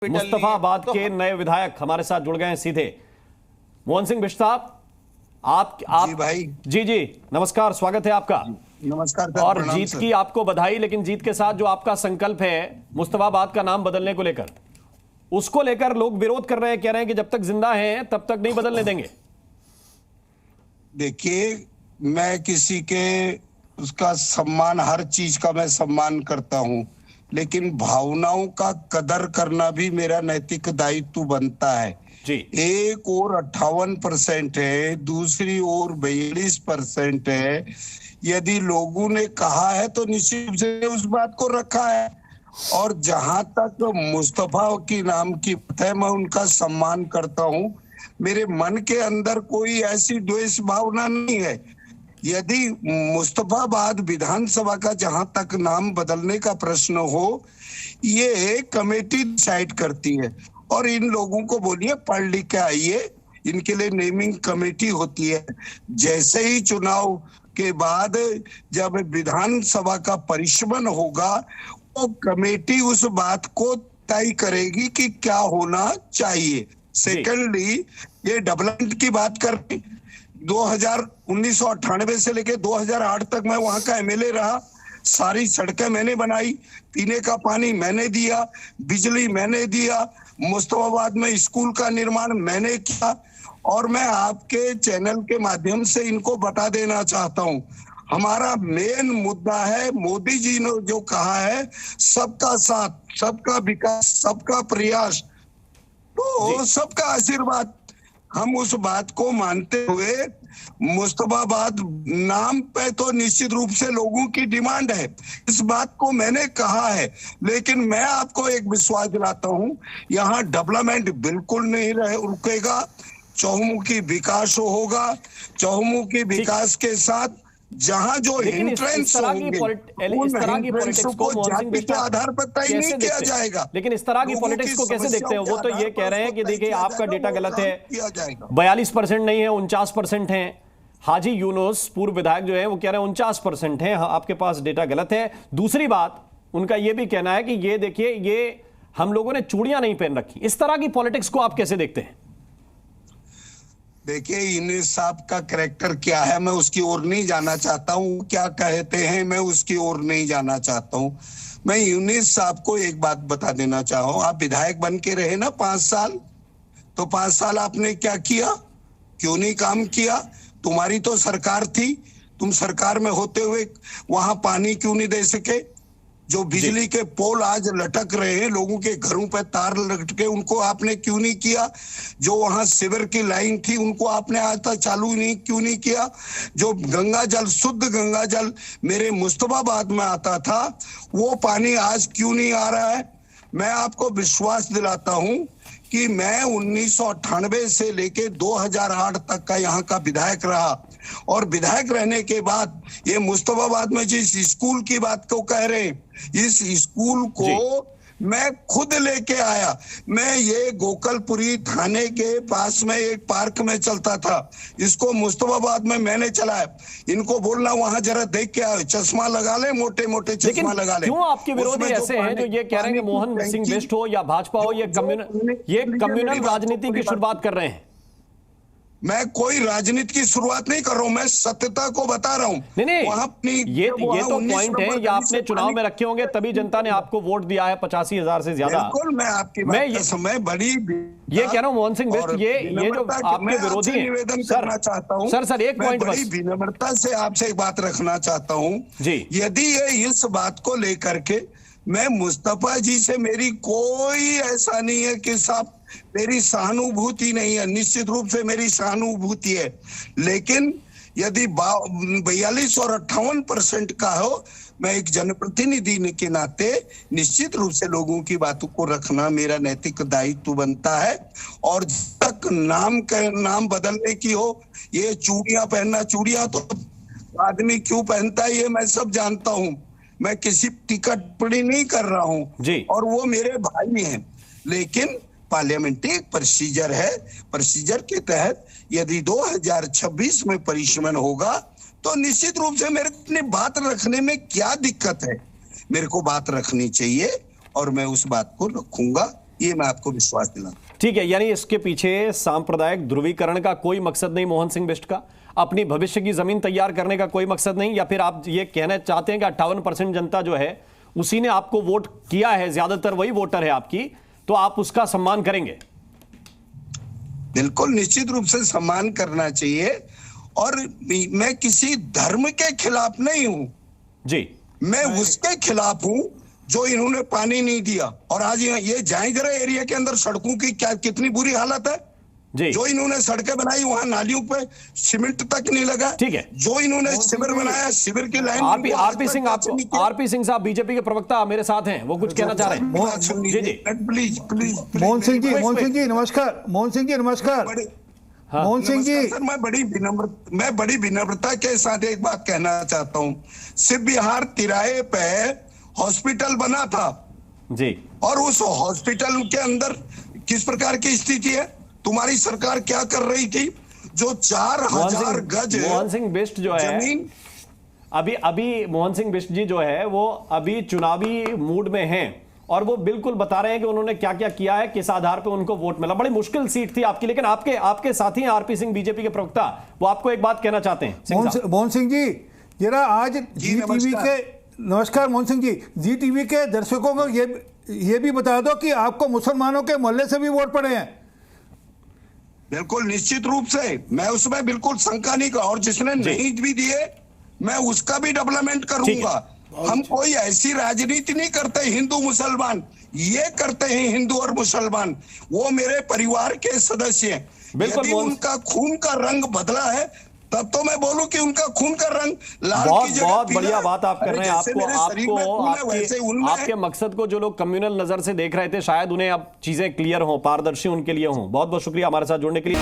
मुस्तफाबाद के नए विधायक हमारे साथ जुड़ गए हैं सीधे। मोहन सिंह बिष्ट साहब, आप जी भाई, जी नमस्कार, स्वागत है आपका। नमस्कार और जीत की आपको बधाई, लेकिन जीत के साथ जो आपका संकल्प है मुस्तफाबाद का नाम बदलने को लेकर, उसको लेकर लोग विरोध कर रहे हैं, कह रहे हैं कि जब तक जिंदा हैं तब तक नहीं बदलने देंगे। देखिए, मैं किसी के उसका सम्मान, हर चीज का मैं सम्मान करता हूं, लेकिन भावनाओं का कदर करना भी मेरा नैतिक दायित्व बनता है जी। एक और 58% है, दूसरी ओर 42% है। यदि लोगों ने कहा है तो निश्चित रूप से उस बात को रखा है। और जहां तक मुस्तफा की नाम की बात है, मैं उनका सम्मान करता हूं। मेरे मन के अंदर कोई ऐसी द्वेष भावना नहीं है। यदि मुस्तफाबाद विधानसभा का जहां तक नाम बदलने का प्रश्न हो, ये कमेटी डिसाइड करती है। और इन लोगों को बोलिए पढ़ लिख के आइए, इनके लिए नेमिंग कमेटी होती है। जैसे ही चुनाव के बाद जब विधानसभा का परिष्मन होगा, वो कमेटी उस बात को तय करेगी कि क्या होना चाहिए। सेकेंडली, ये डेवलपमेंट की बात करें, 1998 से लेके 2008 तक मैं वहां का एमएलए रहा। सारी सड़कें मैंने बनाई, पीने का पानी मैंने दिया, बिजली मैंने दिया, मुस्तफाबाद में स्कूल का निर्माण मैंने किया। और मैं आपके चैनल के माध्यम से इनको बता देना चाहता हूं, हमारा मेन मुद्दा है, मोदी जी ने जो कहा है, सबका साथ, सबका विकास, सबका प्रयास, तो सबका आशीर्वाद। हम उस बात को मानते हुए मुस्तफाबाद नाम पे तो निश्चित रूप से लोगों की डिमांड है, इस बात को मैंने कहा है। लेकिन मैं आपको एक विश्वास दिलाता हूं, यहाँ डेवलपमेंट बिल्कुल नहीं रुकेगा। चहुमुखी विकास होगा। चहुमुखी विकास के साथ जहां जो हिंट्रेंस होंगे, उन हिंट्रेंस को जाति के आधार पर तय नहीं किया जाएगा। लेकिन इस तरह की पॉलिटिक्स को कैसे देखते हैं? वो तो ये कह रहे हैं कि देखिए आपका डेटा गलत है, 42% नहीं है, 49% है। हाजी यूनुस पूर्व विधायक जो है वो कह रहे हैं 49% है, आपके पास डेटा गलत है। दूसरी बात उनका ये भी कहना है कि ये देखिए, ये हम लोगों ने चूड़ियां नहीं पहन रखी। इस तरह की पॉलिटिक्स को आप कैसे देखते हैं? देखिए, यूनुस साहब का कैरेक्टर क्या है, मैं उसकी ओर नहीं जाना चाहता हूँ। क्या कहते हैं, मैं उसकी ओर नहीं जाना चाहता हूँ। मैं यूनुस साहब को एक बात बता देना चाहूँ, आप विधायक बन के रहे ना 5 साल, तो 5 साल आपने क्या किया, क्यों नहीं काम किया? तुम्हारी तो सरकार थी, तुम सरकार में होते हुए वहां पानी क्यों नहीं दे सके? जो बिजली के पोल आज लटक रहे हैं, लोगों के घरों पे तार लटके, उनको आपने क्यों नहीं किया? जो वहां सीवर की लाइन थी, उनको आपने आज तक चालू क्यों नहीं किया? जो गंगा जल, शुद्ध गंगा जल मेरे मुस्तफाबाद में आता था, वो पानी आज क्यों नहीं आ रहा है? मैं आपको विश्वास दिलाता हूं कि मैं 1998 से लेके 2008 तक का यहाँ का विधायक रहा। और विधायक रहने के बाद ये मुस्तफाबाद में जिस स्कूल की बात को कह रहे हैं, इस स्कूल को मैं खुद लेके आया। मैं ये गोकलपुरी थाने के पास में एक पार्क में चलता था, इसको मुस्तफाबाद में मैंने चलाया। इनको बोलना वहां जरा देख के आओ, चश्मा लगा ले, मोटे मोटे चश्मा लगा ले। क्यों आपके विरोधी ऐसे हैं जो ये कह रहे हैं कि मोहन सिंह बिष्ट हो या भाजपा हो, ये कम्युनल राजनीति की शुरुआत कर रहे हैं? मैं कोई राजनीति की शुरुआत नहीं कर रहा हूं, मैं सत्यता को बता रहा हूं। नहीं, ये तो पॉइंट है, ये आपने चुनाव में रखे होंगे, तभी जनता ने आपको वोट दिया है 85,000 से ज्यादा। बिल्कुल, मैं आपकी बात का समय बड़ी ये कह रहा हूं मोहन सिंह बिष्ट, ये जो आपके विरोधी हैं, निवेदन करना चाहता हूं सर एक पॉइंट, बड़ी विनम्रता से आपसे एक बात रखना चाहता हूं जी। यदि ये इस बात को लेकर के, मैं मुस्तफा जी से मेरी कोई ऐसा नहीं है कि साहब मेरी सहानुभूति नहीं है, निश्चित रूप से मेरी सहानुभूति है। लेकिन यदि 42 और 58% का हो, मैं एक जनप्रतिनिधि के नाते निश्चित रूप से लोगों की बातों को रखना मेरा नैतिक दायित्व बनता है। और जब तक नाम बदलने की हो, ये चूड़ियां पहनना, चूड़ियां तो आदमी क्यों पहनता है ये मैं सब जानता हूं। मैं किसी टिप्पणी नहीं कर रहा हूं, और वो मेरे भाई हैं। लेकिन पार्लियामेंट्री एक प्रोसीजर है, प्रोसीजर के तहत यदि 2026 में परिष्मन होगा तो निश्चित रूप से मेरे अपनी बात रखने में क्या दिक्कत है? मेरे को बात रखनी चाहिए और मैं उस बात को रखूंगा। ये मैं आपको विश्वास दिलाता हूं। ठीक है, यानी इसके पीछे सांप्रदायिक ध्रुवीकरण का कोई मकसद नहीं मोहन सिंह बिष्ट का, अपनी भविष्य की जमीन तैयार करने का कोई मकसद नहीं, या फिर आप ये कहना चाहते हैं कि 58% जनता जो है उसी ने आपको वोट किया है, ज्यादातर वही वोटर है आपकी, तो आप उसका सम्मान करेंगे? बिल्कुल निश्चित रूप से सम्मान करना चाहिए, और मैं किसी धर्म के खिलाफ नहीं हूं जी, मैं उसके खिलाफ हूं जो इन्होंने पानी नहीं दिया। और आज ये जाएंजरा एरिया के अंदर सड़कों की क्या कितनी बुरी हालत है जी। जो इन्होंने सड़कें बनाई वहां नालियों पे सीमेंट तक नहीं लगा। ठीक है, जो इन्होंने शिविर बनाया, शिविर की line RP Singh, RP Singh साहब बीजेपी के प्रवक्ता मेरे साथ हैं, वो कुछ कहना चाह रहे हैं। जी जी, प्लीज प्लीज। मोहन सिंह जी नमस्कार। मोहन सिंह जी नमस्कार। मोहन सिंह जी सर, मैं बड़ी विनम्रता के साथ एक बात कहना चाहता हूँ। शिव विहार तिराहे पे हॉस्पिटल बना था जी, और उस हॉस्पिटल के अंदर किस प्रकार की स्थिति है? तुम्हारी सरकार क्या कर रही थी? जो 4000 गज मोहन सिंह बिष्ट जो है जमीन, अभी मोहन सिंह बिष्ट जी जो है वो अभी चुनावी मूड में हैं, और वो बिल्कुल बता रहे हैं कि उन्होंने क्या क्या किया है, किस आधार पे उनको वोट मिला। बड़ी मुश्किल सीट थी आपकी, लेकिन आपके साथी हैं आरपी सिंह बीजेपी के प्रवक्ता, वो आपको एक बात कहना चाहते हैं। मोहन सिंह जी जरा आज जी टीवी के, नमस्कार मोहन सिंह जी, जी टीवी के दर्शकों को ये भी बता दो कि आपको मुसलमानों के मोहल्ले से भी वोट पड़े हैं। बिल्कुल निश्चित रूप से, मैं उसमें बिल्कुल शंका नहीं कर, और जिसने नहीं भी दिए मैं उसका भी डेवलपमेंट करूंगा। हम कोई ऐसी राजनीति नहीं करते हिंदू मुसलमान, ये करते हैं हिंदू और मुसलमान, वो मेरे परिवार के सदस्य हैं। यदि उनका खून का रंग बदला है तब तो मैं बोलूं कि उनका खून का रंग लाल की जगह बहुत पीला। बढ़िया बात आप कर रहे हैं। आपके मकसद को जो लोग कम्युनल नजर से देख रहे थे, शायद उन्हें अब चीजें क्लियर हों, पारदर्शी उनके लिए हों। बहुत बहुत शुक्रिया हमारे साथ जुड़ने के लिए।